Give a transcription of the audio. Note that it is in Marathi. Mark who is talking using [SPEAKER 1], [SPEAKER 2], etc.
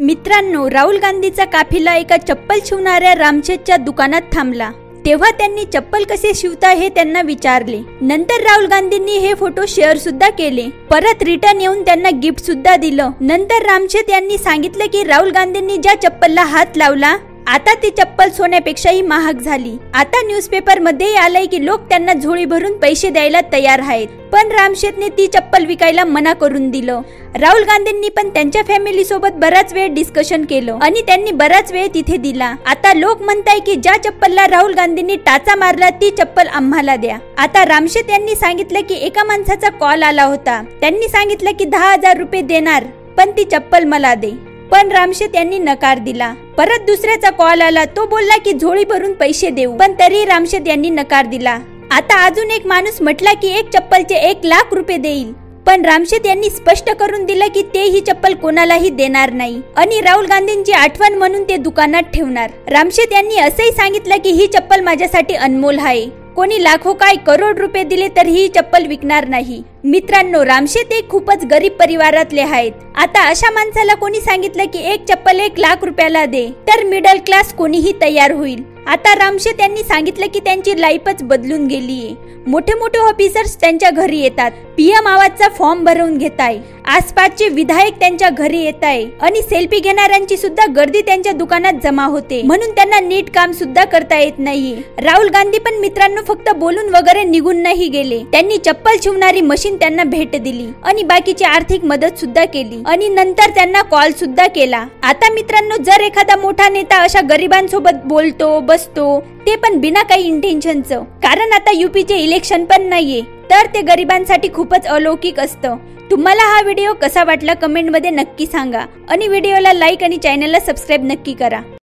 [SPEAKER 1] मित्रांनो, राहुल गांधीचा काफिला एका चप्पल शिवणाऱ्या रामशेठच्या दुकानात थांबला। तेव्हा त्यांनी चप्पल कसे शिवता हे त्यांना विचारले। नंतर राहुल गांधींनी हे फोटो शेअर सुद्धा केले। परत रिटर्न येऊन त्यांना गिफ्ट सुद्धा दिलं। नंतर रामशेठ यांनी सांगितले की राहुल गांधींनी ज्या चप्पलला हात लावला आता ती चप्पल सोन्यापेक्षाही महाग झाली। आता न्यूजपेपर मध्ये आलंय की लोक त्यांना झोळी भरून पैसे द्यायला तयार आहेत, पण रामशेठने ती चप्पल विकायला मना करून दिलं। राहुल गांधींनी पण त्यांच्या फॅमिली सोबत बराच वेळ डिस्कशन केलं आणि त्यांनी बराच वेळ तिथे दिला। आता लोक म्हणताय की ज्या चप्पलला राहुल गांधींनी टाचा मारला ती चप्पल आम्हाला द्या। आता रामशेठ यांनी सांगितलं की एका माणसाचा कॉल आला होता, त्यांनी सांगितलं की 10,000 रुपये देणार, पण ती चप्पल मला दे। पण रामशेठ यांनी नकार दिला। परत दुसऱ्याचा कॉल आला, तो बोलला की झोळी भरून पैसे देऊ, पण तरी रामशेठ यांनी नकार दिला। आता अजून एक माणूस म्हटला की एक चप्पलचे 1 लाख रुपये देईल, पण रामशेठ यांनी स्पष्ट करून दिलं की ते ही चप्पल कोणालाही देणार नाही आणि राहुल गांधींची आठवण म्हणून ते दुकानात ठेवणार। रामशेठ यांनी असंही सांगितलं की ही चप्पल माझ्यासाठी अनमोल आहे, कोणी लाखो काय करोड रुपये दिले तर ही चप्पल विकणार नाही। मित्रांनो, रामशेठ एक खूपच गरीब परिवारातले आहेत। आता अशा माणसाला कोणी सांगितलं की एक चप्पल 1 लाख रुपयाला दे, तर मिडल क्लास कोणीही तयार होईल। आता रामशेठ यांनी सांगितलं की त्यांची लाईफच बदलून गेलीये। मोठे मोठे ऑफिसर्स त्यांच्या घरी येतात, पीएम आवाजचा फॉर्म भरवून घेताय, आसपासचे विधायक त्यांच्या घरी येताय आणि सेल्फी घेणाऱ्यांची सुद्धा गर्दी त्यांच्या दुकानात जमा होते, म्हणून त्यांना नीट काम सुद्धा करता येत नाहीये। राहुल गांधी पण मित्रांनो फक्त बोलून वगैरे निघून नाही गेले, त्यांनी चप्पल शिवणारी मशीन त्यांना भेट दिली आणि बाकीची आर्थिक मदत सुद्धा केली आणि नंतर त्यांना कॉल सुद्धा केला। आता मित्रांनो, जर एखादा मोठा नेता अशा गरिबांसोबत बोलतो बसतो, ते पण बिना काही इंटेन्शनचं, कारण आता यूपीचे इलेक्शन पण नाहीये, तर ते गरिबांसाठी खूपच अलौकिक असतं। तुम्हाला हा व्हिडिओ कसा वाटला कमेंट मध्ये नक्की सांगा आणि व्हिडिओला लाईक आणि चॅनलला सबस्क्राईब नक्की करा।